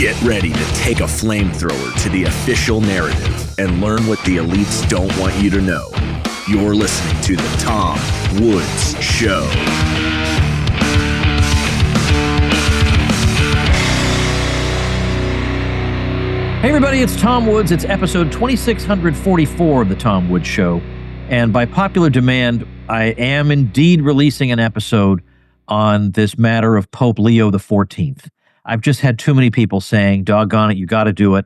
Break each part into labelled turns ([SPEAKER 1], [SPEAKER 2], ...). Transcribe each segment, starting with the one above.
[SPEAKER 1] Get ready to take a flamethrower to the official narrative and learn what the elites don't want you to know. You're listening to The Tom Woods Show.
[SPEAKER 2] Hey everybody, it's Tom Woods. It's episode 2644 of The Tom Woods Show. And by popular demand, I am indeed releasing an episode on this matter of Pope Leo XIV. I've just had too many people saying, doggone it, you got to do it.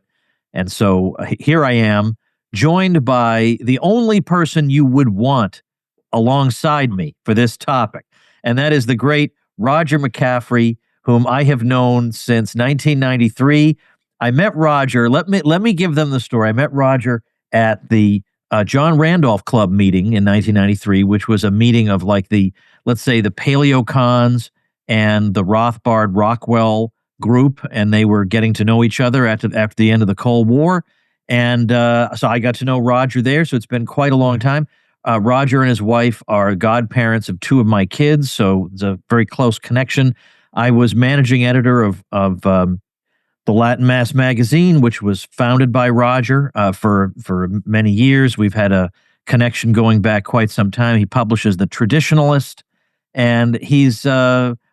[SPEAKER 2] And so here I am, joined by the only person you would want alongside me for this topic. And that is the great Roger McCaffrey, whom I have known since 1993. I met Roger. Let me give them the story. I met Roger at the John Randolph Club meeting in 1993, which was a meeting of like let's say the paleo-cons and the Rothbard Rockwell group, and they were getting to know each other after the end of the Cold War. And so I got to know Roger there. So it's been quite a long time. Roger and his wife are godparents of two of my kids, so it's a very close connection. I was managing editor of the Latin Mass magazine, which was founded by Roger for many years. We've had a connection going back quite some time. He publishes The Traditionalist, and he's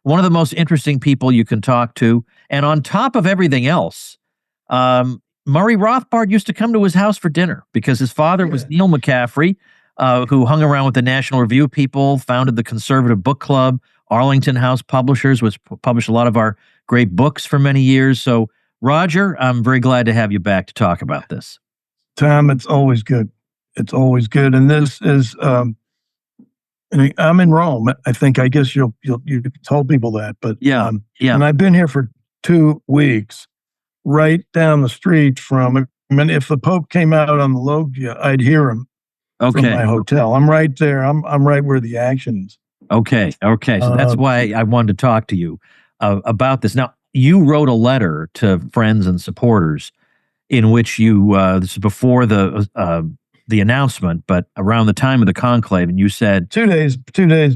[SPEAKER 2] one of the most interesting people you can talk to. And on top of everything else, Murray Rothbard used to come to his house for dinner because his father was Neil McCaffrey, who hung around with the National Review people, founded the Conservative Book Club, Arlington House Publishers, which published a lot of our great books for many years. So, Roger, I'm very glad to have you back to talk about this.
[SPEAKER 3] Tom, it's always good. It's always good. And this is, I'm in Rome. I guess you told people that, but
[SPEAKER 2] yeah.
[SPEAKER 3] And I've been here for 2 weeks, right down the street from. I mean, if the Pope came out on the loggia, I'd hear him from my hotel. I'm right there. I'm right where the action is. Okay.
[SPEAKER 2] So that's why I wanted to talk to you about this. Now, you wrote a letter to friends and supporters in which you, this is before the announcement, but around the time of the conclave, and you said
[SPEAKER 3] 2 days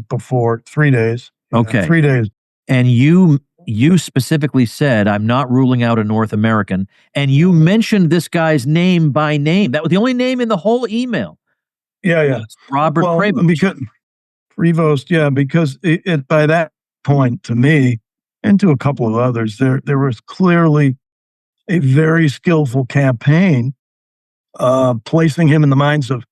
[SPEAKER 3] before, 3 days.
[SPEAKER 2] Okay.
[SPEAKER 3] 3 days.
[SPEAKER 2] And you specifically said, I'm not ruling out a North American. And you mentioned this guy's name by name. That was the only name in the whole email.
[SPEAKER 3] Yeah.
[SPEAKER 2] Robert Prevost.
[SPEAKER 3] Because it by that point, to me, and to a couple of others, there was clearly a very skillful campaign placing him in the minds of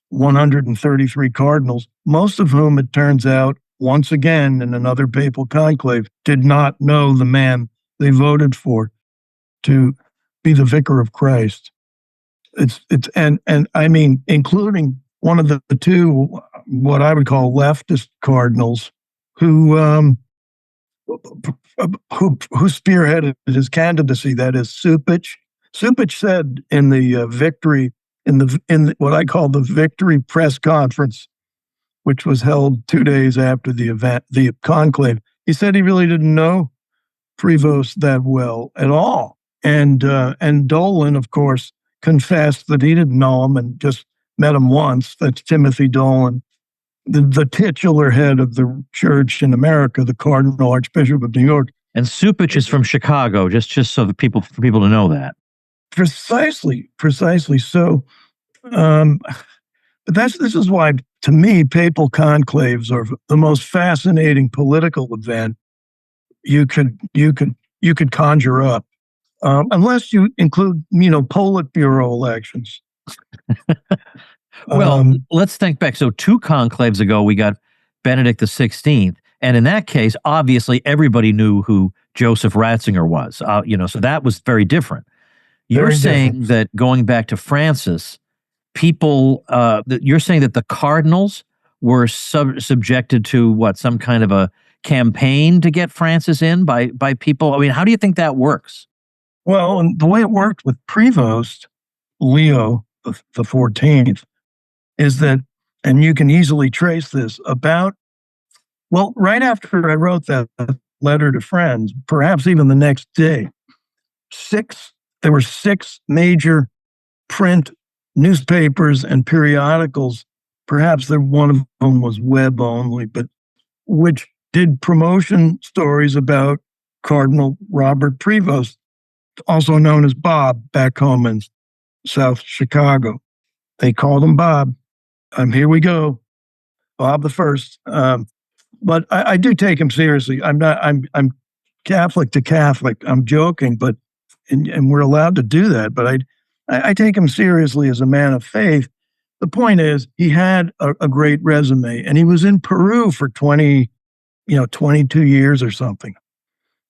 [SPEAKER 3] 133 cardinals, most of whom, it turns out, once again, in another papal conclave, did not know the man they voted for to be the vicar of Christ. And I mean, including one of the two, what I would call leftist cardinals, who spearheaded his candidacy. That is Supich. Supich said in the victory, in what I call the victory press conference, which was held 2 days after the event, the conclave, he said he really didn't know Prevost that well at all. And Dolan, of course, confessed that he didn't know him and just met him once. That's Timothy Dolan, the titular head of the church in America, the Cardinal Archbishop of New York.
[SPEAKER 2] And Supich is from Chicago, just so for people to know that.
[SPEAKER 3] Precisely. So, but this is why, to me, papal conclaves are the most fascinating political event you could conjure up, unless you include, Politburo elections.
[SPEAKER 2] Well, let's think back. So 2 conclaves ago, we got Benedict XVI. And in that case, obviously, everybody knew who Joseph Ratzinger was, so that was very different. You're saying that going back to Francis, you're saying that the cardinals were subjected to some kind of a campaign to get Francis in by people? I mean, how do you think that works?
[SPEAKER 3] Well, and the way it worked with Prevost, Leo the 14th, is that, and you can easily trace this right after I wrote that letter to friends, perhaps even the next day, there were 6 major print newspapers and periodicals, perhaps one of them was web only, but which did promotion stories about Cardinal Robert Prevost. also known as Bob back home in South Chicago. They called him Bob. Here we go, Bob the First. But I do take him seriously. I'm Catholic to Catholic. I'm joking, but and we're allowed to do that. But I take him seriously as a man of faith. The point is, he had a great resume, and he was in Peru for 22 years or something.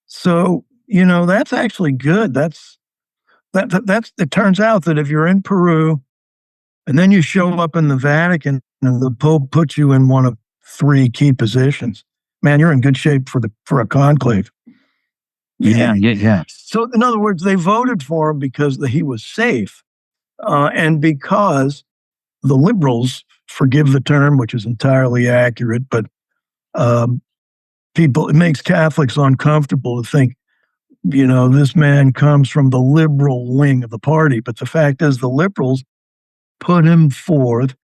[SPEAKER 3] So that's actually good. That's it turns out that if you're in Peru and then you show up in the Vatican and the Pope puts you in one of 3 key positions, man, you're in good shape for a conclave.
[SPEAKER 2] Yeah.
[SPEAKER 3] So in other words, they voted for him because he was safe, and because the liberals, forgive the term, which is entirely accurate, but it makes Catholics uncomfortable to think, this man comes from the liberal wing of the party. But the fact is, the liberals put him forth,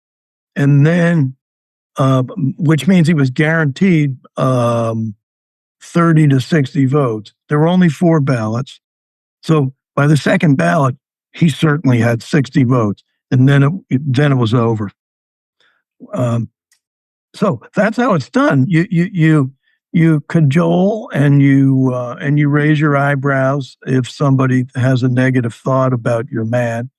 [SPEAKER 3] and then, which means he was guaranteed 30 to 60 votes. There were only 4 ballots. So by the second ballot, he certainly had 60 votes, and then it was over. So that's how it's done. You cajole and you raise your eyebrows if somebody has a negative thought about your man.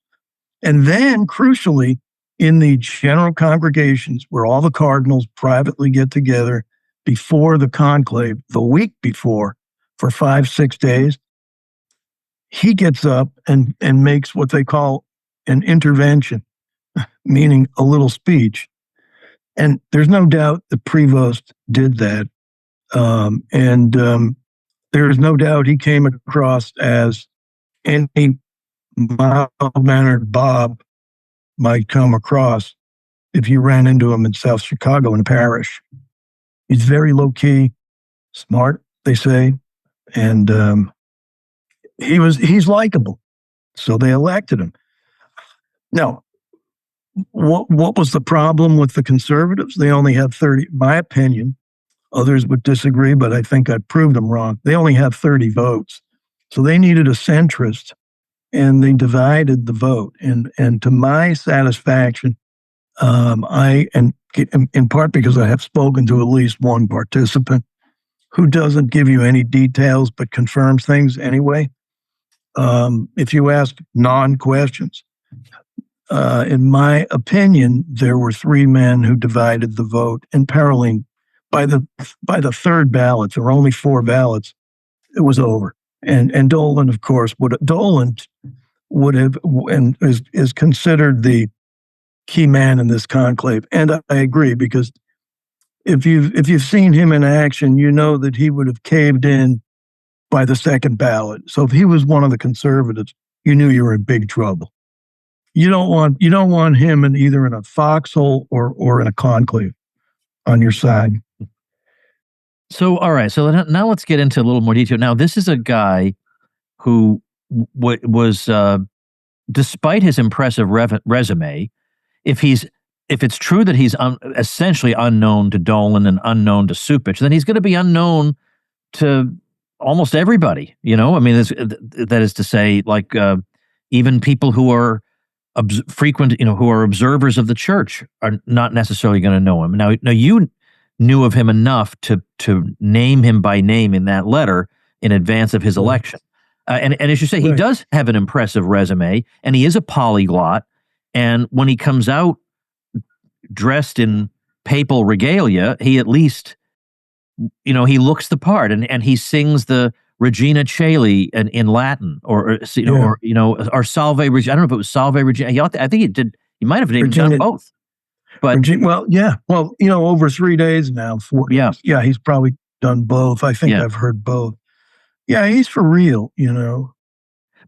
[SPEAKER 3] And then, crucially, in the general congregations where all the cardinals privately get together before the conclave, the week before, for 5-6 days, he gets up and makes what they call an intervention, meaning a little speech. And there's no doubt the Prevost did that. There's no doubt he came across as any mild-mannered Bob might come across if you ran into him in South Chicago in a parish. He's very low-key, smart, they say, and he's likable. So they elected him. Now, what was the problem with the conservatives? They only had 30, my opinion. Others would disagree, but I think I proved them wrong. They only had 30 votes. So they needed a centrist, and they divided the vote. And to my satisfaction, in part because I have spoken to at least one participant who doesn't give you any details but confirms things anyway. If you ask non-questions, in my opinion, there were 3 men who divided the vote, and Paroline, by the third ballot, there were only 4 ballots, it was over. And Dolan, of course, would have and is considered the key man in this conclave. And I agree, because if you've seen him in action, you know that he would have caved in by the second ballot. So if he was one of the conservatives, you knew you were in big trouble. You don't want him either in a foxhole or in a conclave on your side.
[SPEAKER 2] So, all right. So now let's get into a little more detail. Now, this is a guy who was, despite his impressive resume, if it's true that he's essentially unknown to Dolan and unknown to Supich, then he's going to be unknown to almost everybody. I mean, that is to say, like even people who are who are observers of the church are not necessarily going to know him. Now you knew of him enough to name him by name in that letter in advance of his election. And as you say, he does have an impressive resume, and he is a polyglot. And when he comes out dressed in papal regalia, he at least, he looks the part, and he sings the Regina Caeli in Latin, or Salve Regina. I don't know if it was Salve Regina. I think he did. He might have even done both. But
[SPEAKER 3] over 3 days now. 4 days. Yeah, he's probably done both. I think I've heard both. Yeah, he's for real,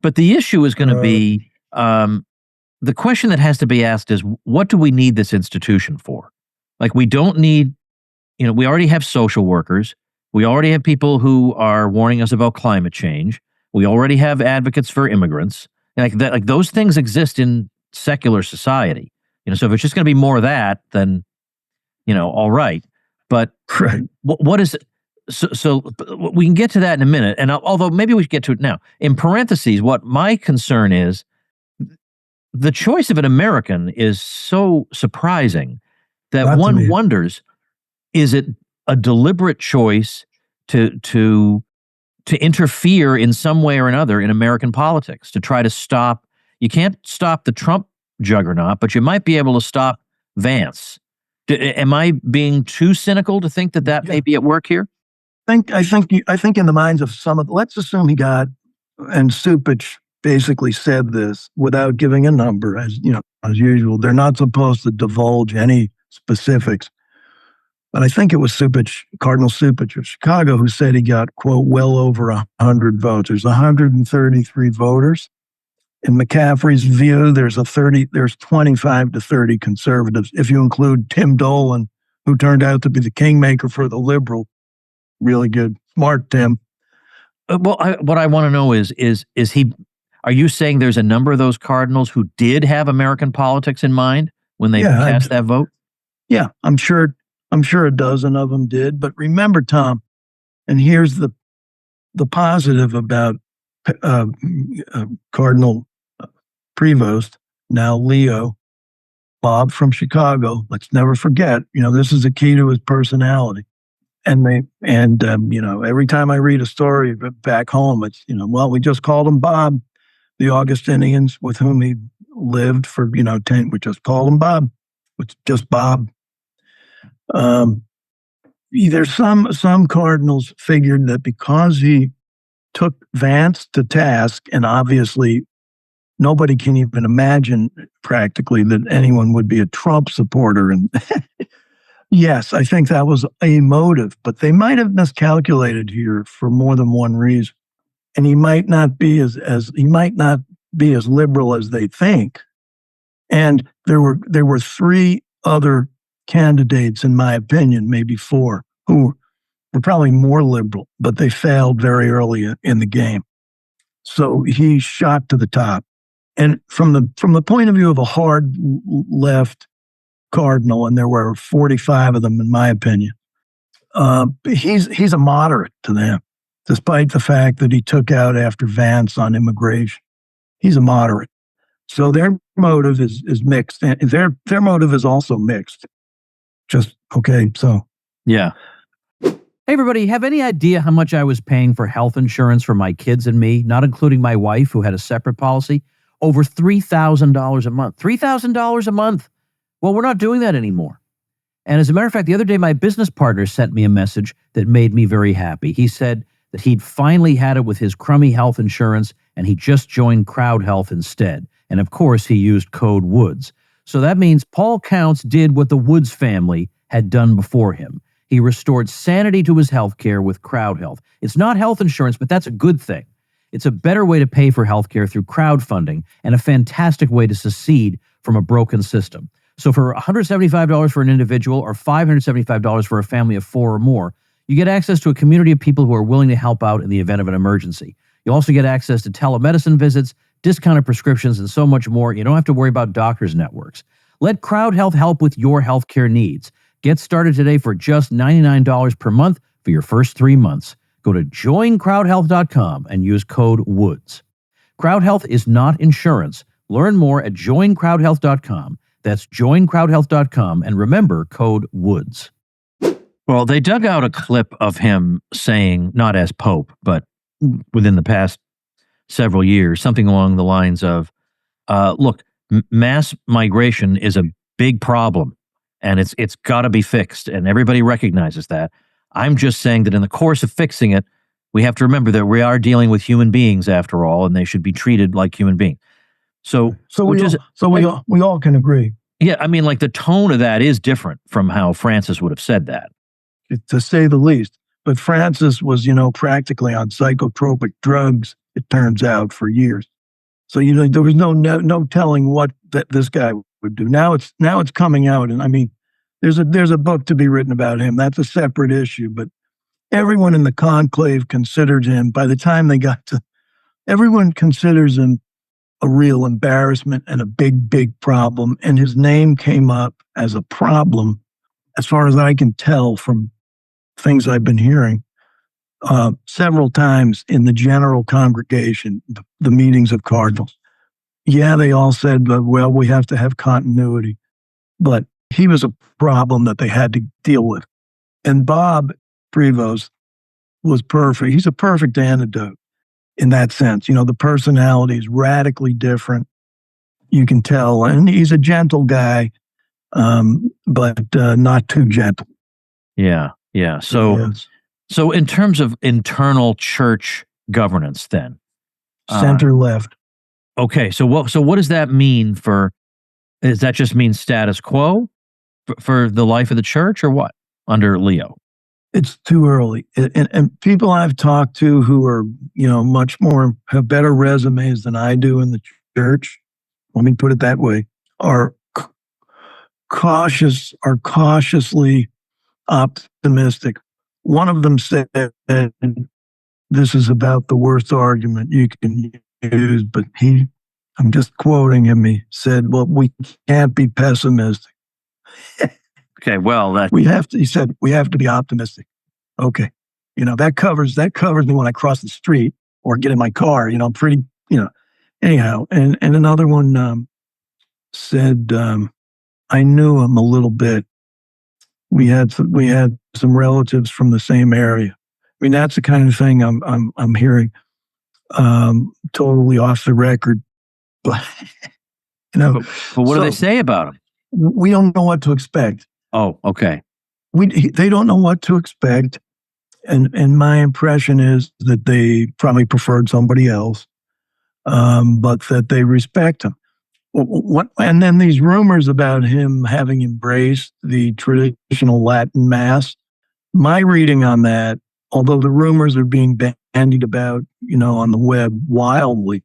[SPEAKER 2] But the issue is going to be, the question that has to be asked is, what do we need this institution for? Like, we don't need, we already have social workers. We already have people who are warning us about climate change. We already have advocates for immigrants. Like those things exist in secular society. So if it's just going to be more of that, then, all right. But what is it? So we can get to that in a minute. And although maybe we should get to it now. In parentheses, what my concern is, the choice of an American is so surprising that
[SPEAKER 3] Not to
[SPEAKER 2] one
[SPEAKER 3] me.
[SPEAKER 2] wonders, is it a deliberate choice to interfere in some way or another in American politics, to try to stop? You can't stop the Trump juggernaut, but you might be able to stop Vance. Am I being too cynical to think that may be at work here?
[SPEAKER 3] I think in the minds of some of, let's assume he got, and Supich basically said this without giving a number, as usual. They're not supposed to divulge any specifics. But I think it was Cardinal Supich of Chicago, who said he got, quote, well over 100 votes. There's 133 voters. In McCaffrey's view, there's 25 to 30 conservatives. If you include Tim Dolan, who turned out to be the kingmaker for the liberal, really good, smart Tim.
[SPEAKER 2] What I want to know is he? Are you saying there's a number of those cardinals who did have American politics in mind when they cast that vote?
[SPEAKER 3] Yeah, I'm sure a dozen of them did. But remember, Tom, and here's the positive about Cardinal Prevost, now Leo, Bob from Chicago. Let's never forget, this is a key to his personality. And every time I read a story back home, it's, we just called him Bob. The Augustinians with whom he lived for, 10, we just called him Bob. It's just Bob. There's some cardinals figured that because he took Vance to task, and obviously nobody can even imagine practically that anyone would be a Trump supporter. And yes, I think that was a motive, but they might have miscalculated here for more than one reason. And he might not be as liberal as they think. And there were three other candidates, in my opinion, maybe four, who were probably more liberal, but they failed very early in the game. So he shot to the top. And from the point of view of a hard left cardinal, and there were 45 of them, in my opinion, he's a moderate to them, despite the fact that he took out after Vance on immigration. He's a moderate. So their motive is mixed, and their motive is also mixed.
[SPEAKER 2] Yeah.
[SPEAKER 4] Hey, everybody, have any idea how much I was paying for health insurance for my kids and me, not including my wife, who had a separate policy? Over $3,000 a month. $3,000 a month. Well, we're not doing that anymore. And as a matter of fact, the other day, my business partner sent me a message that made me very happy. He said that he'd finally had it with his crummy health insurance, and he just joined Crowd Health instead. And of course, he used code WOODS. So that means Paul Counts did what the Woods family had done before him. He restored sanity to his health care with Crowd Health. It's not health insurance, but that's a good thing. It's a better way to pay for healthcare through crowdfunding, and a fantastic way to secede from a broken system. So for $175 for an individual or $575 for a family of four or more, you get access to a community of people who are willing to help out in the event of an emergency. You also get access to telemedicine visits, discounted prescriptions, and so much more. You don't have to worry about doctors' networks. Let Crowd Health help with your healthcare needs. Get started today for just $99 per month for your first 3 months. Go to joincrowdhealth.com and use code WOODS. Crowd Health is not insurance. Learn more at joincrowdhealth.com. That's joincrowdhealth.com, and remember code WOODS.
[SPEAKER 2] Well, they dug out a clip of him saying, not as Pope, but within the past several years, something along the lines of, look, mass migration is a big problem, and it's got to be fixed, and everybody recognizes that. I'm just saying that in the course of fixing it, we have to remember that we are dealing with human beings after all, and they should be treated like human beings. So
[SPEAKER 3] we all can agree.
[SPEAKER 2] Yeah, I mean, like the tone of that is different from how Francis would have said that,
[SPEAKER 3] to say the least. But Francis was, practically on psychotropic drugs, it turns out, for years. So there was no telling what this guy would do. Now it's coming out, and I mean, there's a book to be written about him. That's a separate issue. But everyone in the conclave considered him. By the time they got to, everyone considers him a real embarrassment and a big problem. And his name came up as a problem, as far as I can tell from things I've been hearing, several times in the general congregation, the meetings of cardinals. Yeah, they all said, well, we have to have continuity. But he was a problem that they had to deal with. And Bob Prevost was perfect. He's a perfect antidote in that sense. The personality is radically different. You can tell. And he's a gentle guy, but not too gentle.
[SPEAKER 2] Yeah. So in terms of internal church governance then?
[SPEAKER 3] Center left.
[SPEAKER 2] Okay. So what does that mean does that just mean status quo for the life of the church, or what under Leo?
[SPEAKER 3] It's too early. And people I've talked to who are, much more, have better resumes than I do in the church, let me put it that way, are cautiously optimistic. One of them said, this is about the worst argument you can use, but I'm just quoting him, he said, well, we can't be pessimistic.
[SPEAKER 2] Okay, well,
[SPEAKER 3] he said, we have to be optimistic. Okay. That covers me when I cross the street or get in my car, pretty, anyhow. And another one said, I knew him a little bit. We had some relatives from the same area. I mean, that's the kind of thing I'm hearing, totally off the record. But
[SPEAKER 2] but what do they say about him?
[SPEAKER 3] We don't know what to expect.
[SPEAKER 2] Oh, okay.
[SPEAKER 3] They don't know what to expect, and my impression is that they probably preferred somebody else, but that they respect him. And then these rumors about him having embraced the traditional Latin Mass. My reading on that, although the rumors are being bandied about, on the web wildly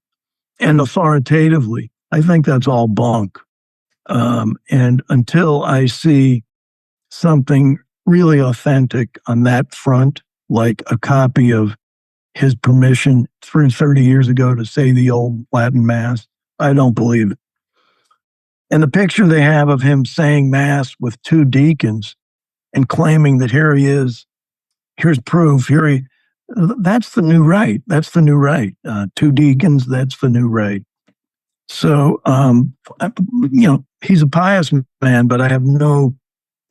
[SPEAKER 3] and authoritatively, I think that's all bunk. And until I see something really authentic on that front, like a copy of his permission 30 years ago to say the old Latin Mass, I don't believe it. And the picture they have of him saying Mass with two deacons and claiming that here he is, here's proof, that's the new right. That's the new right. Two deacons, that's the new right. So, he's a pious man, but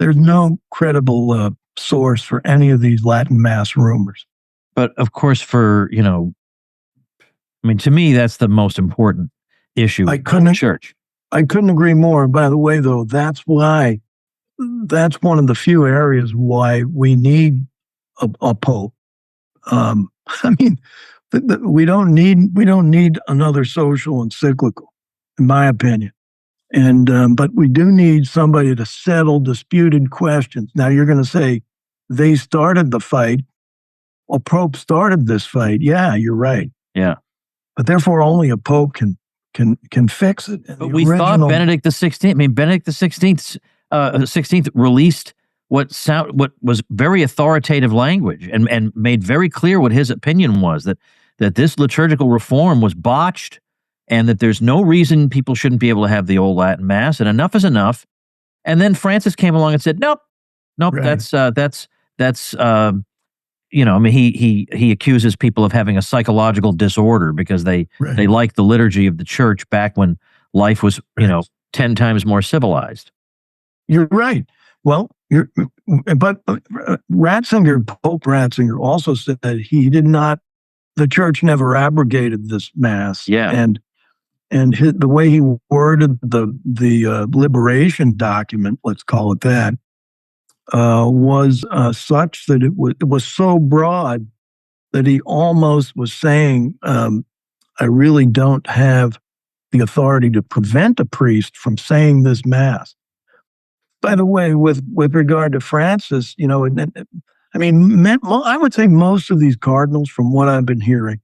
[SPEAKER 3] there's no credible source for any of these Latin Mass rumors.
[SPEAKER 2] But of course, to me, that's the most important issue in the church.
[SPEAKER 3] I couldn't agree more. By the way, though, that's one of the few areas why we need a pope. We don't need another social encyclical, in my opinion. And but we do need somebody to settle disputed questions. Now you're going to say they started the fight. Well, Pope started this fight. Yeah, you're right.
[SPEAKER 2] Yeah,
[SPEAKER 3] but therefore only a Pope can fix it.
[SPEAKER 2] But we thought Benedict XVI. I mean, Benedict XVI released what was very authoritative language and made very clear what his opinion was, that this liturgical reform was botched, and that there's no reason people shouldn't be able to have the old Latin Mass, and enough is enough. And then Francis came along and said, nope, right. That's he accuses people of having a psychological disorder because they like the liturgy of the church back when life was, 10 times more civilized.
[SPEAKER 3] You're right. Well, but Pope Ratzinger also said that the church never abrogated this Mass.
[SPEAKER 2] Yeah.
[SPEAKER 3] And the way he worded the liberation document, let's call it that, was such that it was so broad that he almost was saying, I really don't have the authority to prevent a priest from saying this Mass. By the way, with regard to Francis, I would say most of these cardinals, from what I've been hearing,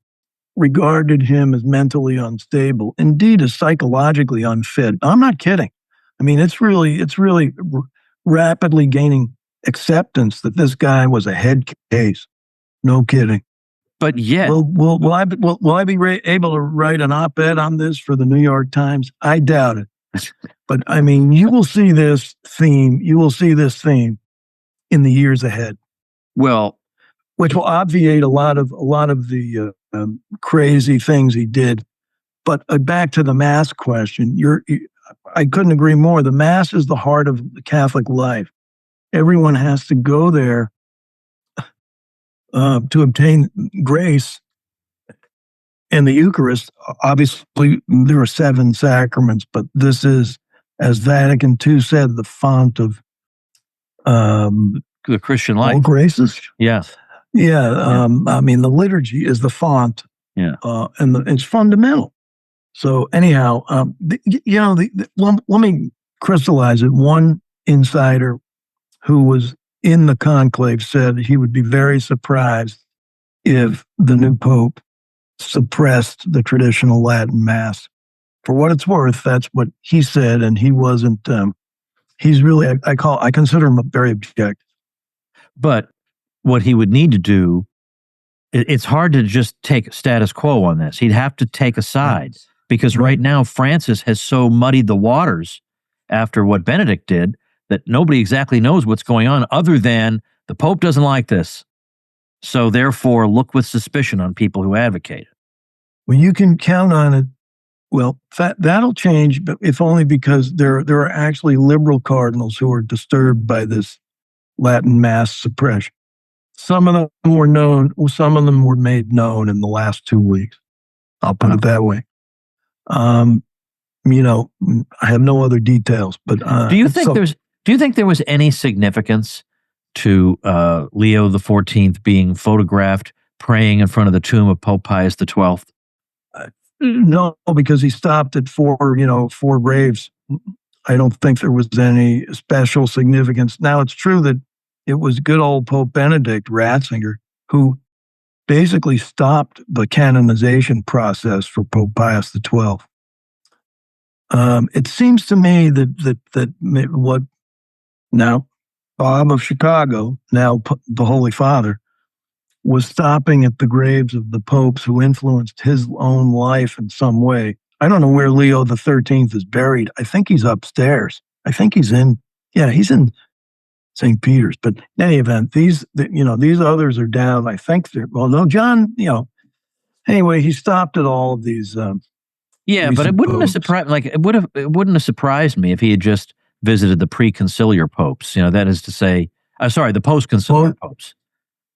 [SPEAKER 3] regarded him as mentally unstable, indeed as psychologically unfit. I'm not kidding. I mean, it's really rapidly gaining acceptance that this guy was a head case. No kidding.
[SPEAKER 2] But yet,
[SPEAKER 3] will I be able to write an op-ed on this for the New York Times? I doubt it. But I mean, you will see this theme in the years ahead.
[SPEAKER 2] Well,
[SPEAKER 3] which will obviate a lot of the crazy things he did. But back to the Mass question, I couldn't agree more. The Mass is the heart of the Catholic life. Everyone has to go there to obtain grace. And the Eucharist, obviously, there are 7 sacraments, but this is, as Vatican II said, the font of
[SPEAKER 2] the Christian life.
[SPEAKER 3] All graces.
[SPEAKER 2] Yeah.
[SPEAKER 3] Yeah. I mean, the liturgy is the font.
[SPEAKER 2] Yeah.
[SPEAKER 3] And it's fundamental. So anyhow, let me crystallize it. One insider who was in the conclave said he would be very surprised if the new Pope suppressed the traditional Latin Mass. For what it's worth, that's what he said, and he wasn't. He's really, I consider him very objective.
[SPEAKER 2] But what he would need to do, it's hard to just take status quo on this. He'd have to take a side, because right now Francis has so muddied the waters after what Benedict did that nobody exactly knows what's going on, other than the Pope doesn't like this. So therefore, look with suspicion on people who advocate it.
[SPEAKER 3] Well, you can count on it. Well, that'll change, but if only because there are actually liberal cardinals who are disturbed by this Latin Mass suppression. Some of them were known, some of them were made known in the last 2 weeks. I'll put it that way. I have no other details, but
[SPEAKER 2] do you think there was any significance to Leo XIV being photographed praying in front of the tomb of Pope Pius XII?
[SPEAKER 3] No, because he stopped at 4 graves. I don't think there was any special significance. Now, it's true that it was good old Pope Benedict Ratzinger who basically stopped the canonization process for Pope Pius XII. It seems to me that what now Bob of Chicago, now the Holy Father, was stopping at the graves of the popes who influenced his own life in some way. I don't know where Leo XIII is buried. I think he's upstairs. I think he's in St. Peter's. But in any event, these others are down. I think John, anyway, he stopped at all of these.
[SPEAKER 2] But it wouldn't have surprised. It wouldn't have surprised me if he had just visited the pre-conciliar popes. That is to say, the post-conciliar popes.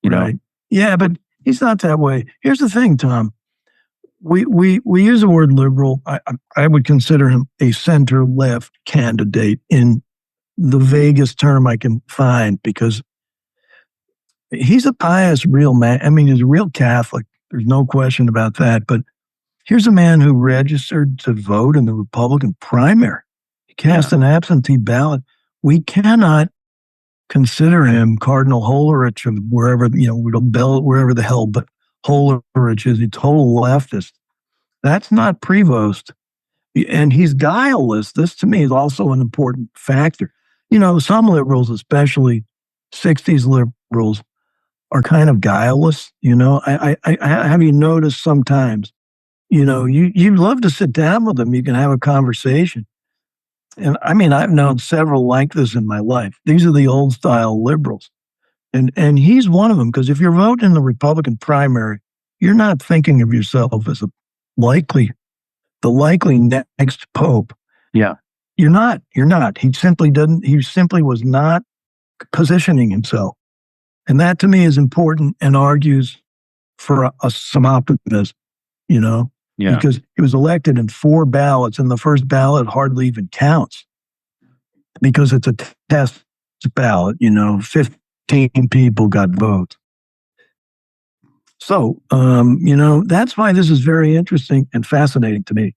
[SPEAKER 3] Right. Yeah, but he's not that way. Here's the thing, Tom. We use the word liberal. I would consider him a center-left candidate in the vaguest term I can find, because he's a pious, real man. I mean, he's a real Catholic. There's no question about that. But here's a man who registered to vote in the Republican primary. He cast an absentee ballot. We cannot consider him Cardinal Hollerich of wherever the hell, but Hollerich is a total leftist. That's not Prevost, and he's guileless. This to me is also an important factor. Some liberals, especially 60s liberals, are kind of guileless. I have you noticed sometimes, you'd love to sit down with them. You can have a conversation. And I mean, I've known several like this in my life. These are the old style liberals. And he's one of them, because if you're voting in the Republican primary, you're not thinking of yourself as the likely next pope.
[SPEAKER 2] Yeah.
[SPEAKER 3] You're not. He simply was not positioning himself. And that to me is important and argues for some optimism,
[SPEAKER 2] Yeah.
[SPEAKER 3] Because he was elected in 4 ballots, and the first ballot hardly even counts because it's a test ballot. 15 people got votes. So, that's why this is very interesting and fascinating to me.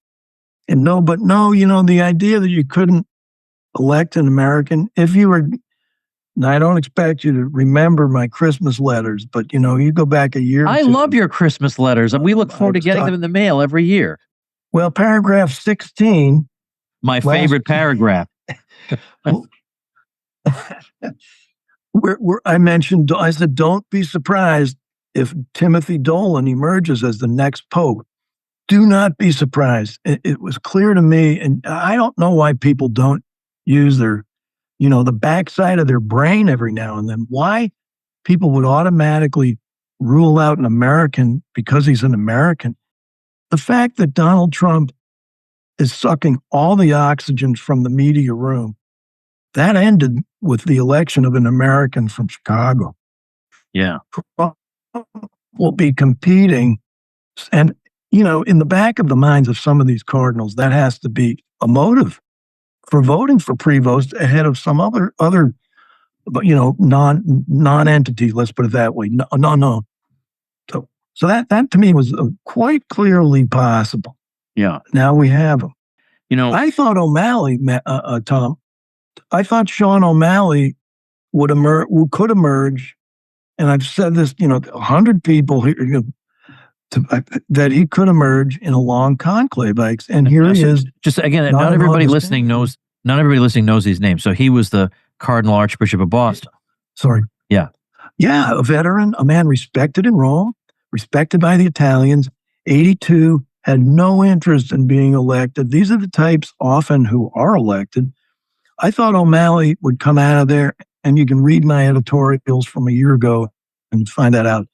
[SPEAKER 3] And the idea that you couldn't elect an American, if you were, and I don't expect you to remember my Christmas letters, but you go back a year.
[SPEAKER 2] I love your Christmas letters, and we look forward to getting them in the mail every year.
[SPEAKER 3] Well, paragraph 16.
[SPEAKER 2] My favorite paragraph.
[SPEAKER 3] I said, don't be surprised if Timothy Dolan emerges as the next pope. Do not be surprised. It was clear to me, and I don't know why people don't use their, the backside of their brain every now and then. Why people would automatically rule out an American because he's an American. The fact that Donald Trump is sucking all the oxygen from the media room, that ended with the election of an American from Chicago.
[SPEAKER 2] Yeah.
[SPEAKER 3] Will be competing. And, in the back of the minds of some of these cardinals, that has to be a motive for voting for Prevost ahead of some other non-entity, let's put it that way. No. So that to me was quite clearly possible.
[SPEAKER 2] Yeah.
[SPEAKER 3] Now we have him.
[SPEAKER 2] I
[SPEAKER 3] thought O'Malley, Tom, I thought Sean O'Malley could emerge, and I've said this, 100 people here, that he could emerge in a long conclave. And here he is.
[SPEAKER 2] Just again, not everybody listening knows these names. So he was the Cardinal Archbishop of Boston.
[SPEAKER 3] Sorry.
[SPEAKER 2] Yeah.
[SPEAKER 3] Yeah, a veteran, a man respected in Rome, respected by the Italians. 82, had no interest in being elected. These are the types often who are elected. I thought O'Malley would come out of there, and you can read my editorials from a year ago and find that out.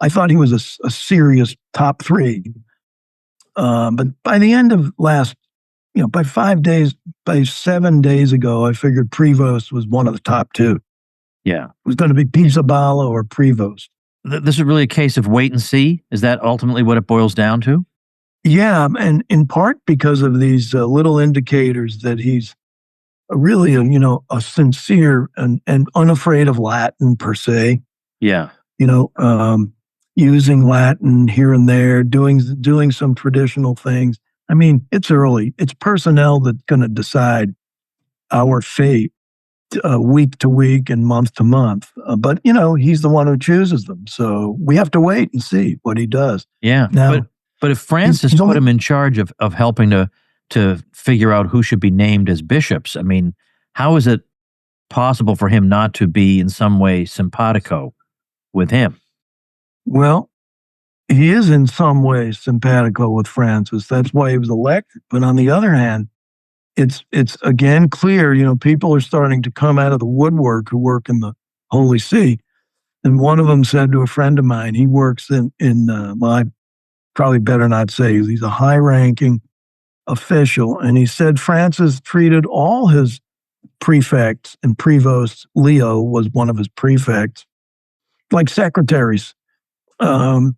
[SPEAKER 3] I thought he was a serious top 3. But by the end of by 7 days ago, I figured Prevost was one of the top 2.
[SPEAKER 2] Yeah. It
[SPEAKER 3] was going to be Pizzaballa or Prevost.
[SPEAKER 2] This is really a case of wait and see? Is that ultimately what it boils down to?
[SPEAKER 3] Yeah, and in part because of these little indicators that he's really a sincere and unafraid of Latin per se.
[SPEAKER 2] Yeah.
[SPEAKER 3] Using Latin here and there, doing some traditional things. I mean, it's early. It's personnel that's going to decide our fate week to week and month to month. But, he's the one who chooses them. So we have to wait and see what he does.
[SPEAKER 2] Yeah.
[SPEAKER 3] Now,
[SPEAKER 2] but if Francis put him in charge of helping to figure out who should be named as bishops, I mean, how is it possible for him not to be in some way simpatico with him?
[SPEAKER 3] Well, he is in some ways simpatico with Francis. That's why he was elected. But on the other hand, it's again clear, people are starting to come out of the woodwork who work in the Holy See. And one of them said to a friend of mine, he works in I probably better not say, he's a high-ranking official. And he said Francis treated all his prefects and Prevost, Leo was one of his prefects, like secretaries.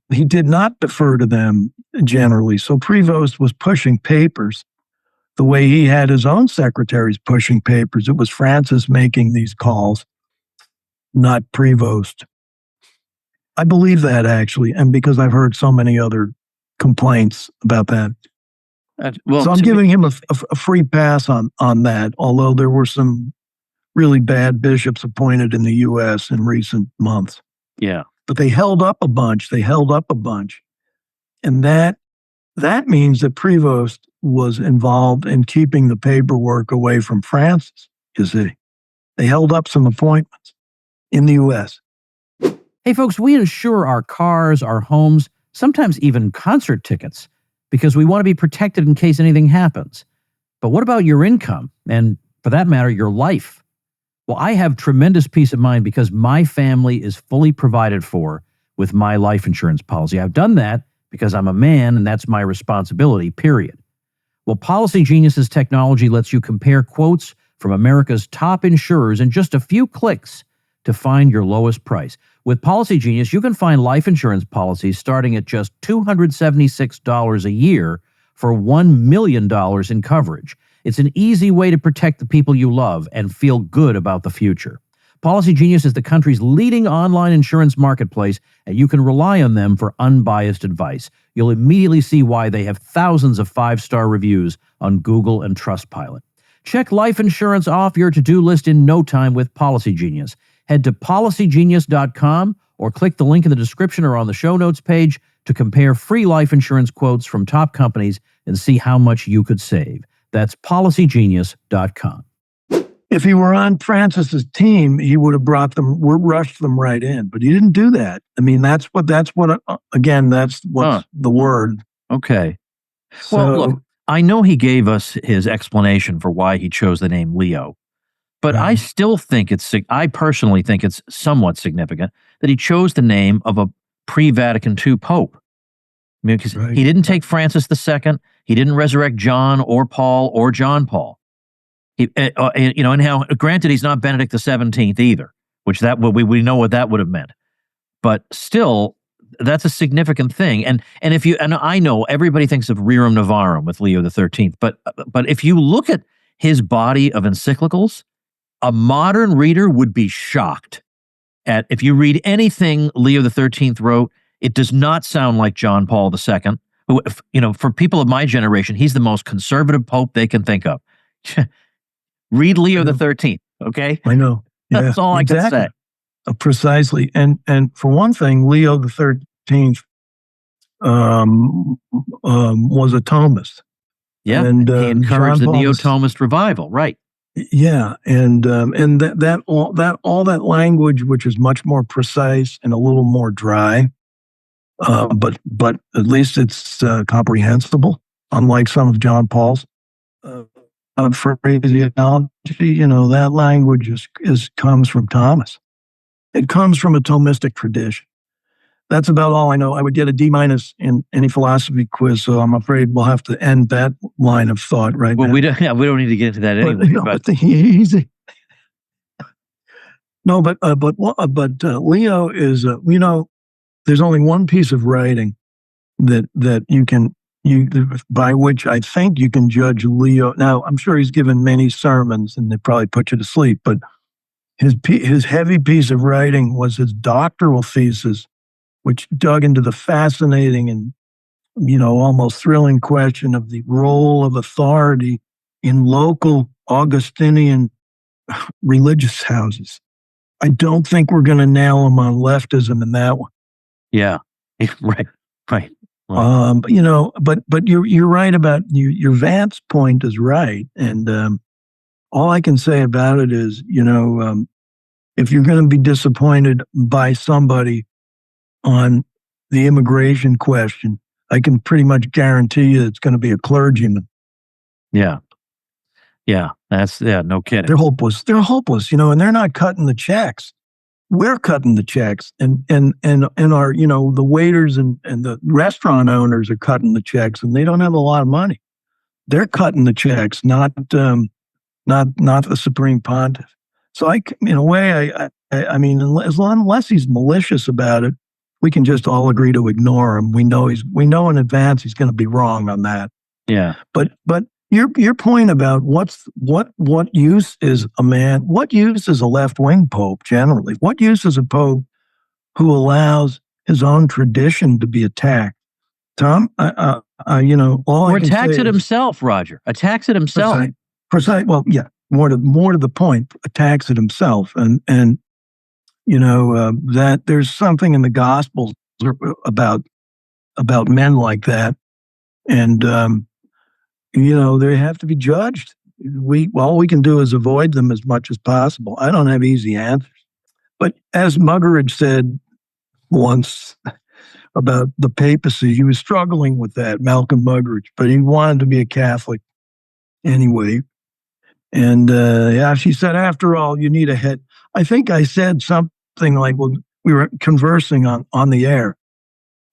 [SPEAKER 3] He did not defer to them generally. So Prevost was pushing papers the way he had his own secretaries pushing papers. It was Francis making these calls, not Prevost. I believe that, actually, and because I've heard so many other complaints about that. So I'm giving him a free pass on that, although there were some really bad bishops appointed in the U.S. in recent months.
[SPEAKER 2] Yeah.
[SPEAKER 3] But they held up a bunch. And that means that Prevost was involved in keeping the paperwork away from Francis, you see. They held up some appointments in the U.S.
[SPEAKER 4] Hey, folks, we insure our cars, our homes, sometimes even concert tickets, because we want to be protected in case anything happens. But what about your income? And for that matter, your life? Well, I have tremendous peace of mind because my family is fully provided for with my life insurance policy. I've done that because I'm a man and that's my responsibility, period. Well, Policy Genius's technology lets you compare quotes from America's top insurers in just a few clicks to find your lowest price. With Policy Genius, you can find life insurance policies starting at just $276 a year for $1 million in coverage. It's an easy way to protect the people you love and feel good about the future. Policy Genius is the country's leading online insurance marketplace, and you can rely on them for unbiased advice. You'll immediately see why they have thousands of 5-star reviews on Google and Trustpilot. Check life insurance off your to-do list in no time with Policy Genius. Head to policygenius.com or click the link in the description or on the show notes page to compare free life insurance quotes from top companies and see how much you could save. That's policygenius.com.
[SPEAKER 3] If he were on Francis's team, he would have rushed them right in, but he didn't do that. I mean, that's what's the word.
[SPEAKER 2] Okay.
[SPEAKER 3] So,
[SPEAKER 2] well, look, I know he gave us his explanation for why he chose the name Leo, but I still think I personally think it's somewhat significant that he chose the name of a pre-Vatican II Pope. I mean, because
[SPEAKER 3] Right.
[SPEAKER 2] he didn't take Francis II, he didn't resurrect John or Paul or John Paul. And how, granted, he's not Benedict XVII either, which we know what that would have meant. But still, that's a significant thing. And I know everybody thinks of Rerum Novarum with Leo XIII, but if you look at his body of encyclicals, a modern reader would be shocked at, if you read anything Leo XIII wrote, it does not sound like John Paul II. Who, for people of my generation, he's the most conservative pope they can think of. Read Leo XIII, okay?
[SPEAKER 3] I know. Yeah,
[SPEAKER 2] That's all
[SPEAKER 3] exactly.
[SPEAKER 2] I can say.
[SPEAKER 3] Precisely. And for one thing, Leo XIII was a Thomist.
[SPEAKER 2] Yeah,
[SPEAKER 3] and
[SPEAKER 2] he encouraged
[SPEAKER 3] John
[SPEAKER 2] the
[SPEAKER 3] Paul
[SPEAKER 2] neo-Thomist revival, right?
[SPEAKER 3] Yeah, and all that language, which is much more precise and a little more dry, but at least it's comprehensible. Unlike some of John Paul's phraseology, that language comes from Thomas. It comes from a Thomistic tradition. That's about all I know. I would get a D- in any philosophy quiz, so I'm afraid we'll have to end that line of thought right
[SPEAKER 2] Well,
[SPEAKER 3] now.
[SPEAKER 2] we don't need to get into that anyway.
[SPEAKER 3] But Leo is there's only one piece of writing that by which I think you can judge Leo. Now, I'm sure he's given many sermons and they probably put you to sleep, but his heavy piece of writing was his doctoral thesis, which dug into the fascinating and almost thrilling question of the role of authority in local Augustinian religious houses. I don't think we're going to nail him on leftism in that one.
[SPEAKER 2] Yeah, right.
[SPEAKER 3] But you're right about your Vance point is right, and all I can say about it is, if you're going to be disappointed by somebody on the immigration question, I can pretty much guarantee you it's going to be a clergyman.
[SPEAKER 2] Yeah. No kidding.
[SPEAKER 3] They're hopeless, and they're not cutting the checks. We're cutting the checks, and our, the waiters and the restaurant owners are cutting the checks, and they don't have a lot of money. They're cutting the checks, not the Supreme Pontiff. So in a way, I mean, unless he's malicious about it, we can just all agree to ignore him. We know in advance he's going to be wrong on that.
[SPEAKER 2] Yeah.
[SPEAKER 3] But your point about what use is a man? What use is a left-wing pope generally? What use is a pope who allows his own tradition to be attacked? Tom, all
[SPEAKER 2] or
[SPEAKER 3] I can
[SPEAKER 2] attacks
[SPEAKER 3] say
[SPEAKER 2] it himself, Roger. Attacks it himself.
[SPEAKER 3] Precise. Well, yeah. More to the point, attacks it himself, and that there's something in the Gospels about men like that, and they have to be judged. All we can do is avoid them as much as possible. I don't have easy answers, but as Muggeridge said once about the papacy, he was struggling with that, Malcolm Muggeridge, but he wanted to be a Catholic anyway. And she said, after all, you need a head. I think I said something like, well, we were conversing on the air.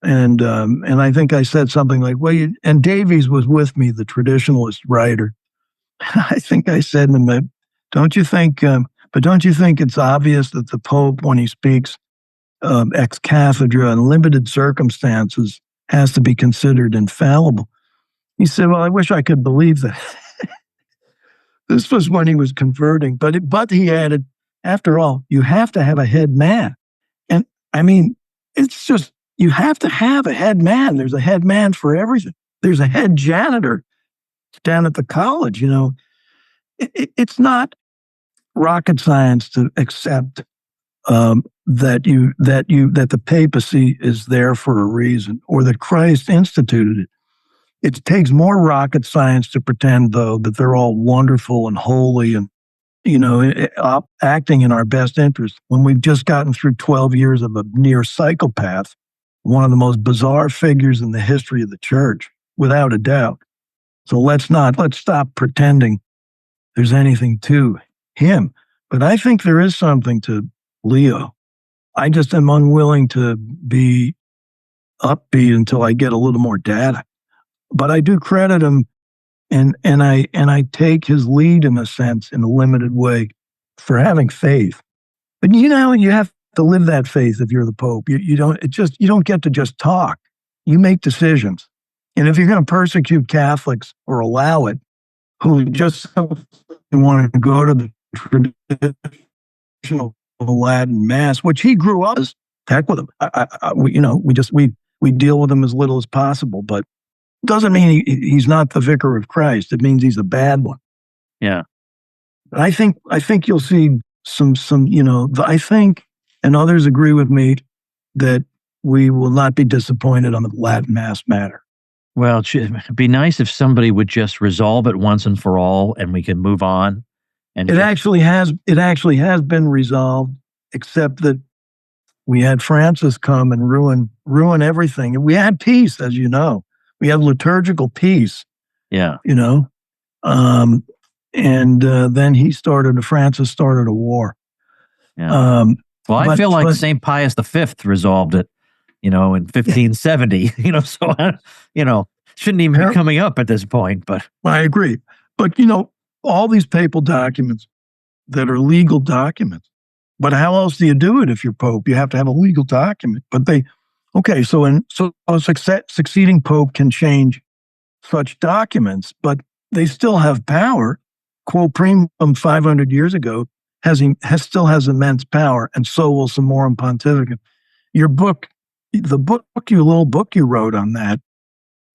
[SPEAKER 3] And I think I said something like, well, and Davies was with me, the traditionalist writer. I think I said to him, don't you think it's obvious that the Pope, when he speaks ex cathedra in limited circumstances, has to be considered infallible? He said, well, I wish I could believe that. This was when he was converting, but he added, after all, you have to have a head man. And I mean, it's just, you have to have a head man. There's a head man for everything. There's a head janitor down at the college, It's not rocket science to accept that the papacy is there for a reason, or that Christ instituted it. It takes more rocket science to pretend, though, that they're all wonderful and holy and, acting in our best interest when we've just gotten through 12 years of a near psychopath, one of the most bizarre figures in the history of the church, without a doubt. So let's stop pretending there's anything to him. But I think there is something to Leo. I just am unwilling to be upbeat until I get a little more data. But I do credit him, and I take his lead in a sense, in a limited way, for having faith. But you have to live that faith if you're the Pope. You don't get to just talk. You make decisions. And if you're going to persecute Catholics or allow it, who just want to go to the traditional Latin Mass, which he grew up as, heck with him. We deal with him as little as possible, but doesn't mean he's not the vicar of Christ. It means he's a bad one.
[SPEAKER 2] Yeah.
[SPEAKER 3] But I think you'll see some, I think, and others agree with me, that we will not be disappointed on the Latin Mass matter.
[SPEAKER 2] Well, it'd be nice if somebody would just resolve it once and for all, and we can move on. And
[SPEAKER 3] it actually has been resolved, except that we had Francis come and ruin everything. And we had peace, as you know. We had liturgical peace.
[SPEAKER 2] Yeah.
[SPEAKER 3] Then Francis started a war.
[SPEAKER 2] Yeah. I feel like St. Pius V resolved it, in 1570, so, shouldn't even be coming up at this point, but.
[SPEAKER 3] I agree. But, all these papal documents that are legal documents, but how else do you do it if you're Pope? You have to have a legal document. But so a succeeding Pope can change such documents, but they still have power. Quo primum 500 years ago still has immense power, and so will Summorum Pontificum. Your book, your little book you wrote on that,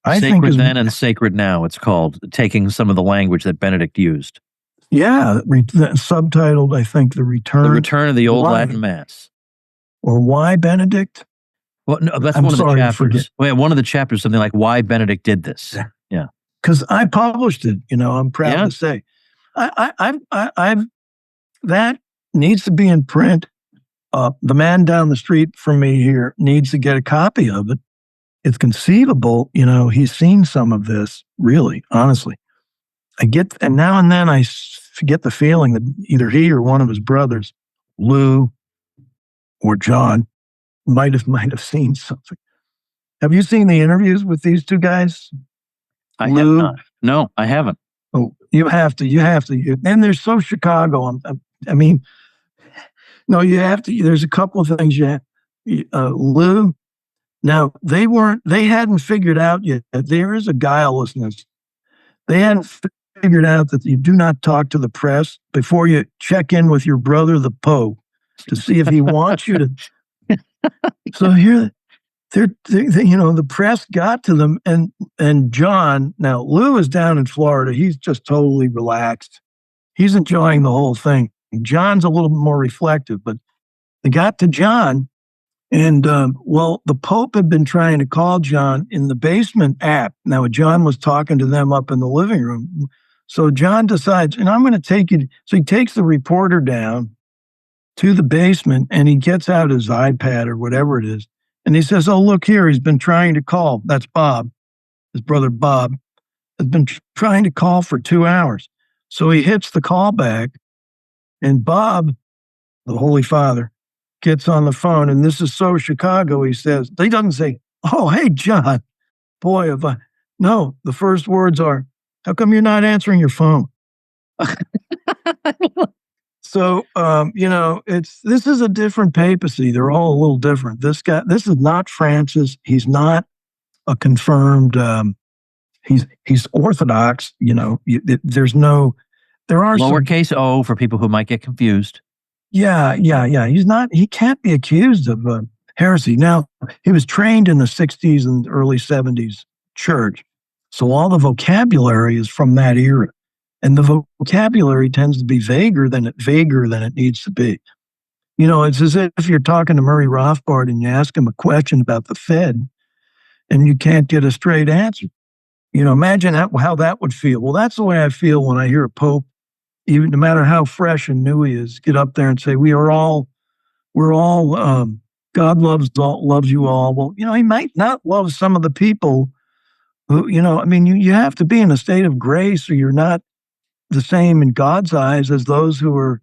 [SPEAKER 3] I think
[SPEAKER 2] Sacred Then and Sacred Now, it's called, taking some of the language that Benedict used.
[SPEAKER 3] Yeah, subtitled, I think, The Return
[SPEAKER 2] of the Old Latin Mass.
[SPEAKER 3] Or Why Benedict?
[SPEAKER 2] Well, no, that's one of the chapters. One of the chapters, something like Why Benedict Did This. Yeah.
[SPEAKER 3] Because I published it, I'm proud to say. I've that needs to be in print. The man down the street from me here needs to get a copy of it. It's conceivable, he's seen some of this, really, honestly. And now and then I get the feeling that either he or one of his brothers, Lou or John, might have seen something. Have you seen the interviews with these two guys?
[SPEAKER 2] I have not. No, I haven't.
[SPEAKER 3] Oh, you have to. And they're so Chicago. No, you have to. There's a couple of things Lou. Now, they hadn't figured out yet that there is a guilelessness. They hadn't figured out that you do not talk to the press before you check in with your brother, the Pope, to see if he wants you to. So here, the press got to them, and John. Now, Lou is down in Florida. He's just totally relaxed. He's enjoying the whole thing. John's a little more reflective, but they got to John, and the Pope had been trying to call John in the basement app. Now, John was talking to them up in the living room. So John decides, and I'm going to take you. So he takes the reporter down to the basement, and he gets out his iPad or whatever it is. And he says, oh, look here, he's been trying to call. That's Bob. His brother Bob has been trying to call for 2 hours. So he hits the call back, and Bob, the Holy Father, gets on the phone. And this is so Chicago, he says. He doesn't say, oh, hey, John, boy, no, the first words are, how come you're not answering your phone? So, this is a different papacy. They're all a little different. This is not Francis. He's not a confirmed, he's Orthodox, there are
[SPEAKER 2] lowercase o for people who might get confused.
[SPEAKER 3] Yeah. He can't be accused of heresy. Now, he was trained in the 60s and early 70s church. So all the vocabulary is from that era. And the vocabulary tends to be vaguer than it needs to be. It's as if you're talking to Murray Rothbard and you ask him a question about the Fed and you can't get a straight answer. Imagine how that would feel. Well, that's the way I feel when I hear a Pope, even no matter how fresh and new he is, get up there and say, we're all, God loves you all. Well, he might not love some of the people who, you have to be in a state of grace or you're not the same in God's eyes as those who are,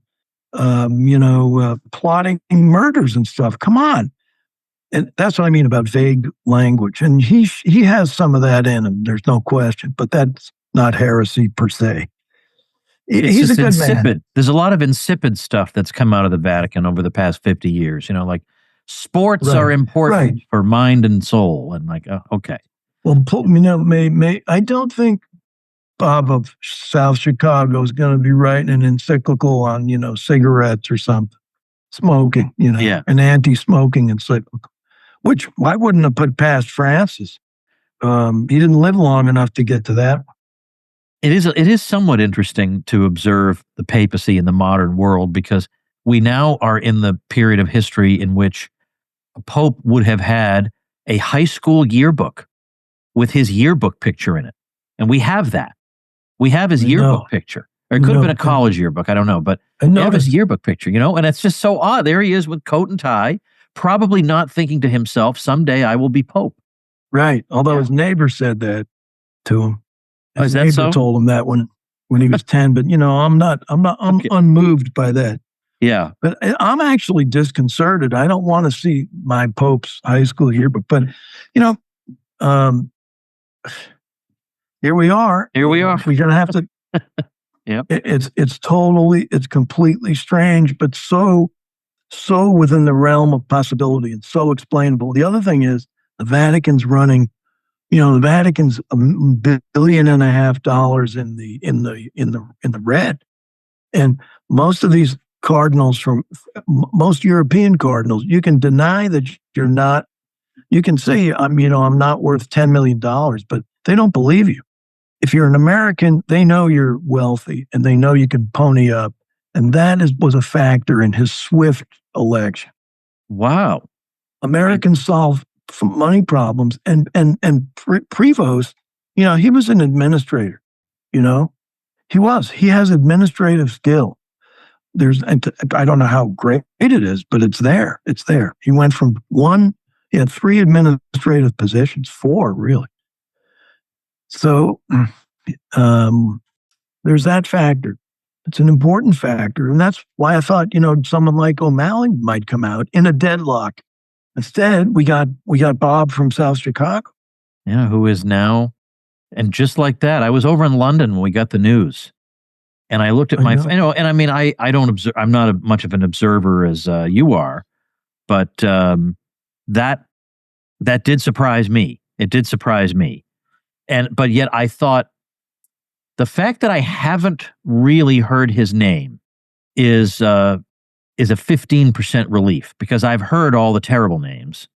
[SPEAKER 3] plotting murders and stuff. Come on. And that's what I mean about vague language. And he has some of that in him. There's no question, but that's not heresy per se.
[SPEAKER 2] It's
[SPEAKER 3] He's a
[SPEAKER 2] just
[SPEAKER 3] good
[SPEAKER 2] insipid.
[SPEAKER 3] man.
[SPEAKER 2] There's a lot of insipid stuff that's come out of the Vatican over the past 50 years. Like sports are important for mind and soul. And like, okay.
[SPEAKER 3] Well, I don't think Bob of South Chicago is going to be writing an encyclical on, cigarettes or something. Smoking, an anti-smoking encyclical. Which, why wouldn't have put past Francis? He didn't live long enough to get to that.
[SPEAKER 2] It is somewhat interesting to observe the papacy in the modern world, because we now are in the period of history in which a pope would have had a high school yearbook with his yearbook picture in it. And we have that. We have his yearbook picture. Or it could have been a college yearbook. I don't know. But we have his yearbook picture, and it's just so odd. There he is with coat and tie, probably not thinking to himself, someday I will be pope.
[SPEAKER 3] Right. Although his neighbor said that to him. His
[SPEAKER 2] Is that
[SPEAKER 3] neighbor
[SPEAKER 2] so?
[SPEAKER 3] told him that when he was 10, but I'm unmoved by that.
[SPEAKER 2] Yeah.
[SPEAKER 3] But I'm actually disconcerted. I don't want to see my Pope's high school yearbook, but here we are.
[SPEAKER 2] Here we are.
[SPEAKER 3] We're going to have to.
[SPEAKER 2] Yeah.
[SPEAKER 3] It's completely strange, but so within the realm of possibility and so explainable. The other thing is the Vatican's running. The Vatican's $1.5 billion in the red, and most of these cardinals most European cardinals, you can deny that you're not. You can say I'm not worth $10 million, but they don't believe you. If you're an American, they know you're wealthy and they know you can pony up, and that was a factor in his swift election.
[SPEAKER 2] Wow,
[SPEAKER 3] Americans solve money problems, and Prevost, he was an administrator. He has administrative skill. I don't know how great it is, but it's there. He went from he had 3 administrative positions, 4 really. So there's that factor. It's an important factor, and that's why I thought someone like O'Malley might come out in a deadlock. Instead, we got Bob from South Chicago.
[SPEAKER 2] Yeah, who is now, and just like that, I was over in London when we got the news, and I looked at and I mean, I don't observe. I'm not much of an observer as you are, but that did surprise me. It did surprise me, but yet I thought the fact that I haven't really heard his name is a 15% relief, because I've heard all the terrible names.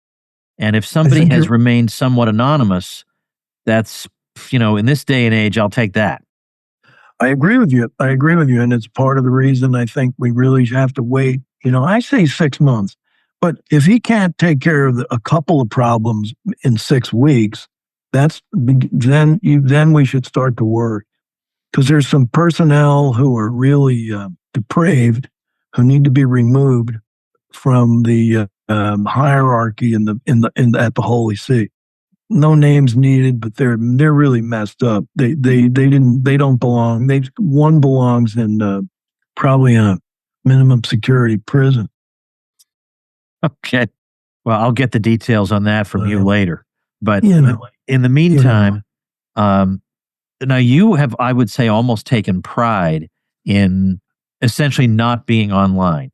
[SPEAKER 2] And if somebody has remained somewhat anonymous, that's, in this day and age, I'll take that.
[SPEAKER 3] I agree with you. And it's part of the reason I think we really have to wait. I say 6 months, but if he can't take care of a couple of problems in 6 weeks, then we should start to worry. Because there's some personnel who are really depraved, who need to be removed from the hierarchy at the Holy See. No names needed, but they're really messed up. They don't belong. One belongs in probably in a minimum security prison.
[SPEAKER 2] Okay, well, I'll get the details on that from you later. But in the meantime, now you have, I would say, almost taken pride in essentially not being online,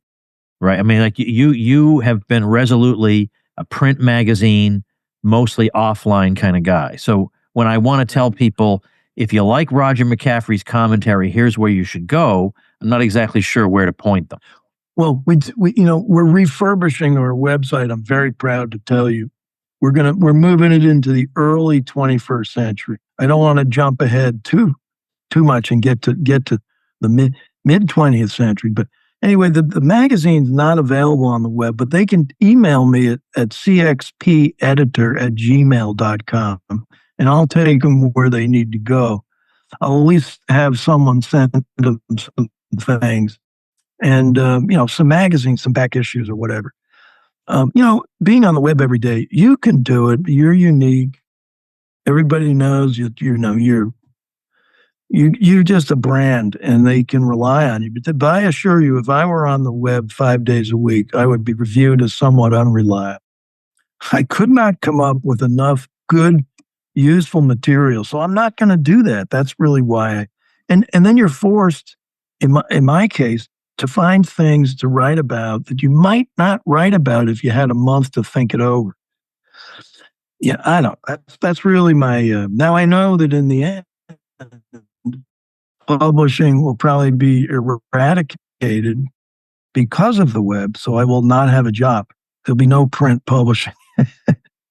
[SPEAKER 2] right? I mean, like you have been resolutely a print magazine, mostly offline kind of guy. So when I want to tell people, if you like Roger McCaffrey's commentary, here's where you should go, I'm not exactly sure where to point them.
[SPEAKER 3] Well, we're refurbishing our website. I'm very proud to tell you, we're moving it into the early 21st century. I don't want to jump ahead too much and get to the mid 20th century. But anyway, the magazine's not available on the web, but they can email me at cxpeditor@gmail.com, and I'll take them where they need to go. I'll at least have someone send them some things, and some magazines, some back issues or whatever. Being on the web every day, you can do it. You're unique. Everybody knows you're just a brand, and they can rely on you. But I assure you, if I were on the web 5 days a week, I would be reviewed as somewhat unreliable. I could not come up with enough good, useful material. So I'm not going to do that. That's really why. And then you're forced, in my case, to find things to write about that you might not write about if you had a month to think it over. Yeah, I don't. That's really my. Now I know that in the end, publishing will probably be eradicated because of the web. So I will not have a job. There'll be no print publishing.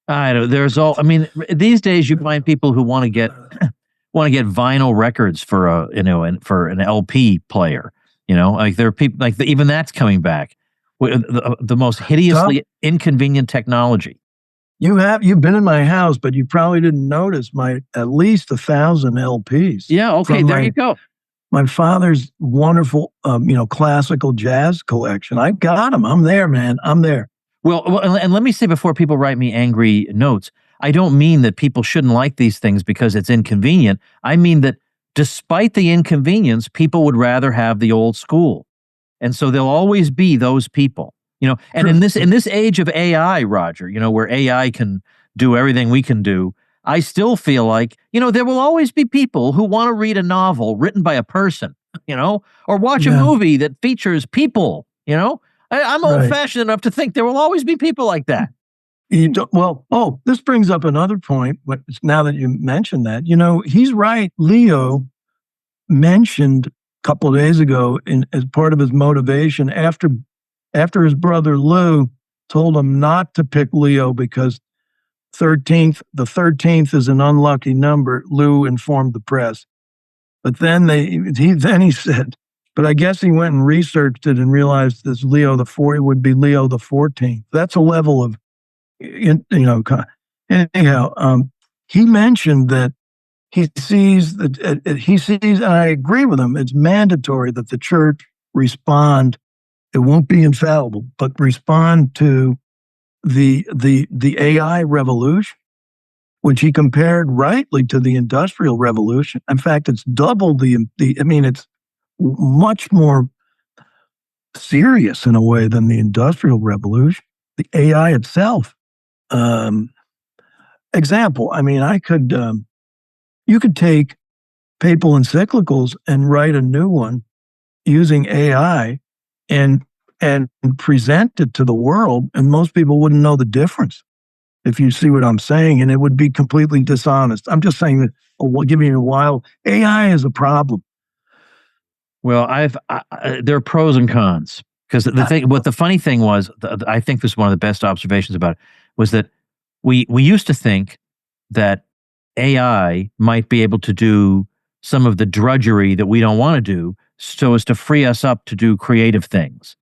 [SPEAKER 2] I don't. There's all. I mean, these days you find people who want to get vinyl records for and for an LP player. Like there are people like even that's coming back. The most hideously inconvenient technology.
[SPEAKER 3] You've been in my house, but you probably didn't notice my at least 1,000 LPs.
[SPEAKER 2] Yeah. Okay. There you go.
[SPEAKER 3] My father's wonderful, classical jazz collection. I've got them. I'm there, man. I'm there.
[SPEAKER 2] Well, and let me say before people write me angry notes, I don't mean that people shouldn't like these things because it's inconvenient. I mean that despite the inconvenience, people would rather have the old school. And so there'll always be those people, and in this age of AI, Roger, where AI can do everything we can do, I still feel like, there will always be people who want to read a novel written by a person, or watch a movie that features people, I'm old-fashioned enough to think there will always be people like that.
[SPEAKER 3] This brings up another point. But now that you mentioned that, he's right. Leo mentioned a couple of days ago, as part of his motivation, after his brother Lou told him not to pick Leo because the 13th is an unlucky number. Lou informed the press, but then he said, but I guess he went and researched it and realized this Leo the 40 would be Leo the 14th. That's a level of, anyhow. He mentioned that he sees, and I agree with him, it's mandatory that the church respond. It won't be infallible, but respond to the AI revolution, which he compared rightly to the Industrial Revolution. In fact, it's double it's much more serious in a way than the Industrial Revolution. The AI itself. Example, you could take papal encyclicals and write a new one using AI and present it to the world, and most people wouldn't know the difference, if you see what I'm saying, and it would be completely dishonest. I'm just saying that, giving you a while, AI is a problem.
[SPEAKER 2] Well, there are pros and cons, because the funny thing was, I think this is one of the best observations about it, was that we used to think that AI might be able to do some of the drudgery that we don't want to do, so as to free us up to do creative things.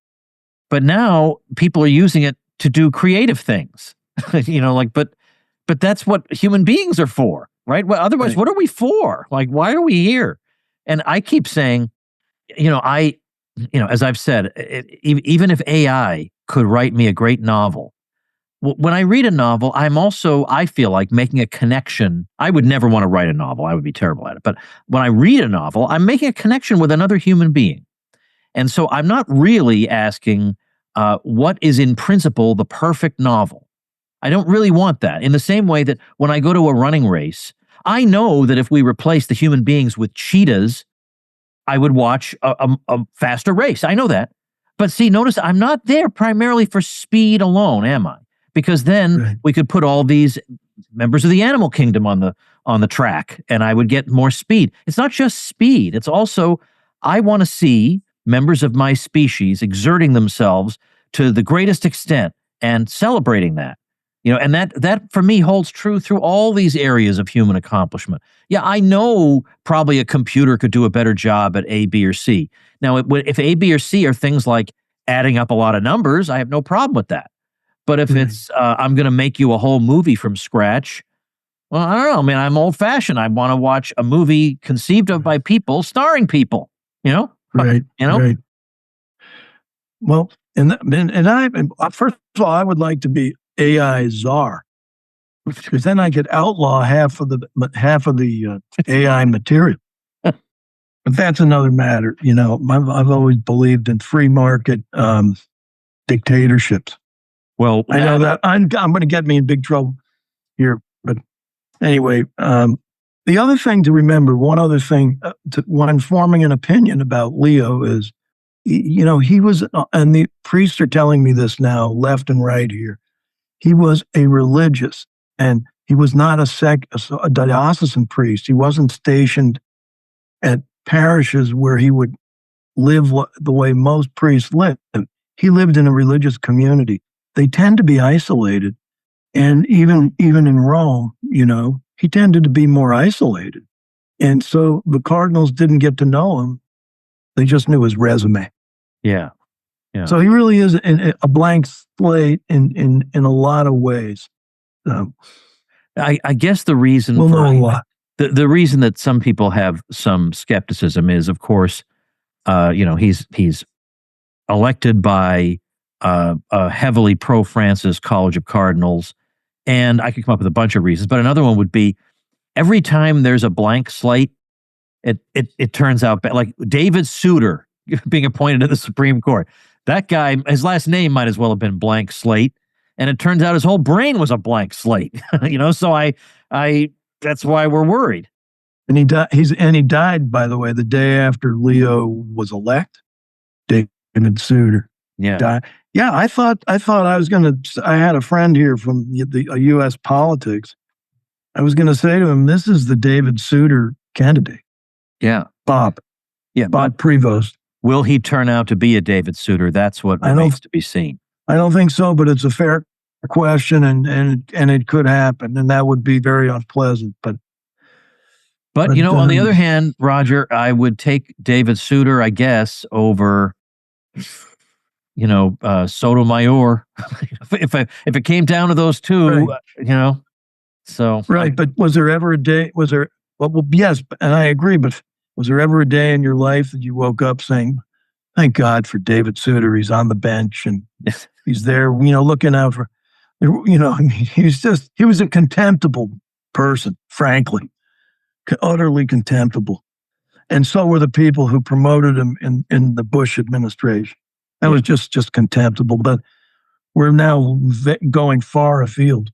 [SPEAKER 2] But now people are using it to do creative things, but that's what human beings are for, right? Well, otherwise, What are we for? Like, why are we here? And I keep saying, as I've said, even if AI could write me a great novel, when I read a novel, I feel like making a connection. I would never want to write a novel. I would be terrible at it. But when I read a novel, I'm making a connection with another human being. And so I'm not really asking what is in principle the perfect novel. I don't really want that. In the same way that when I go to a running race, I know that if we replace the human beings with cheetahs, I would watch a faster race. I know that. But see, notice I'm not there primarily for speed alone, am I? Because then we could put all these members of the animal kingdom on the track, and I would get more speed. It's not just speed. It's also, I want to see members of my species exerting themselves to the greatest extent and celebrating that. And that for me holds true through all these areas of human accomplishment. Yeah, I know probably a computer could do a better job at A, B, or C. Now, if A, B, or C are things like adding up a lot of numbers, I have no problem with that. But if it's, I'm going to make you a whole movie from scratch, well, I don't know, man, I'm old fashioned. I want to watch a movie conceived of by people, starring people,
[SPEAKER 3] Right. Right. Well, and first of all, I would like to be AI czar, because then I could outlaw half of the AI material. But that's another matter. I've always believed in free market dictatorships.
[SPEAKER 2] Well,
[SPEAKER 3] I know that I'm going to get me in big trouble here. But anyway, the other thing to remember, one other thing when forming an opinion about Leo is, he was, and the priests are telling me this now, left and right here. He was a religious, and he was not a diocesan priest. He wasn't stationed at parishes where he would live the way most priests live. He lived in a religious community. They tend to be isolated. And even in Rome, he tended to be more isolated. And so the cardinals didn't get to know him. They just knew his resume.
[SPEAKER 2] Yeah.
[SPEAKER 3] So he really is a blank slate in a lot of ways.
[SPEAKER 2] I guess the reason
[SPEAKER 3] we'll know a lot.
[SPEAKER 2] The reason that some people have some skepticism is, of course, he's elected by a heavily pro-Francis College of Cardinals, and I could come up with a bunch of reasons. But another one would be every time there's a blank slate, it turns out bad. Like David Souter being appointed to the Supreme Court. That guy, his last name might as well have been blank slate, and it turns out his whole brain was a blank slate. So I that's why we're worried.
[SPEAKER 3] And he died, by the way, the day after Leo was elected. David Souter.
[SPEAKER 2] Yeah.
[SPEAKER 3] Died. Yeah, I thought I was going to. I had a friend here from the U.S. politics. I was going to say to him, "This is the David Souter candidate."
[SPEAKER 2] Yeah,
[SPEAKER 3] Bob.
[SPEAKER 2] Yeah,
[SPEAKER 3] Bob Prevost.
[SPEAKER 2] Will he turn out to be a David Souter? That's what remains to be seen.
[SPEAKER 3] I don't think so, but it's a fair question, and it could happen, and that would be very unpleasant. But
[SPEAKER 2] on the other hand, Roger, I would take David Souter, I guess, over Sotomayor. if it came down to those two,
[SPEAKER 3] right.
[SPEAKER 2] So
[SPEAKER 3] right. But was there ever a day? Well, yes, and I agree. But was there ever a day in your life that you woke up saying, "Thank God for David Souter. He's on the bench and he's there, looking out for." He was a contemptible person, frankly, utterly contemptible. And so were the people who promoted him in the Bush administration. That was just contemptible. But we're now going far afield.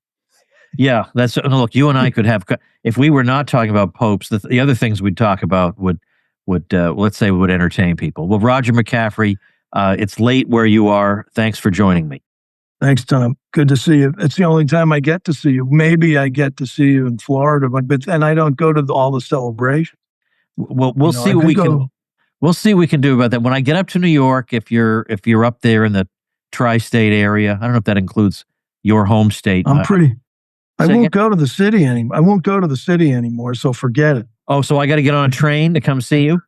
[SPEAKER 2] Yeah, look. You and I could have, if we were not talking about popes, the other things we'd talk about would let's say would entertain people. Well, Roger McCaffrey, it's late where you are. Thanks for joining me.
[SPEAKER 3] Thanks, Tom. Good to see you. It's the only time I get to see you. Maybe I get to see you in Florida, but then I don't go to all the celebrations.
[SPEAKER 2] Well, we'll see what we can. We'll see what we can do about that. When I get up to New York, if you're up there in the tri-state area, I don't know if that includes your home state. I won't go to the city anymore. I won't go to the city anymore. So forget it. Oh, so I got to get on a train to come see you?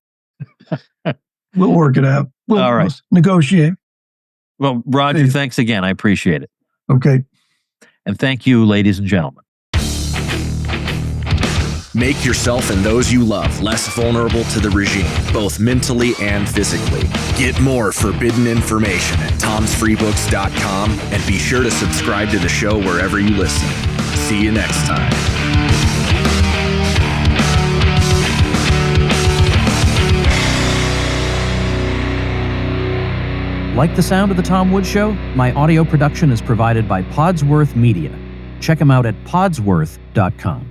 [SPEAKER 3] We'll work it out.
[SPEAKER 2] All right.
[SPEAKER 3] We'll negotiate.
[SPEAKER 2] Well, Roger, thanks again. I appreciate it.
[SPEAKER 3] Okay.
[SPEAKER 2] And thank you, ladies and gentlemen.
[SPEAKER 1] Make yourself and those you love less vulnerable to the regime, both mentally and physically. Get more forbidden information at tomsfreebooks.com and be sure to subscribe to the show wherever you listen. See you next time.
[SPEAKER 4] Like the sound of The Tom Woods Show? My audio production is provided by Podsworth Media. Check them out at podsworth.com.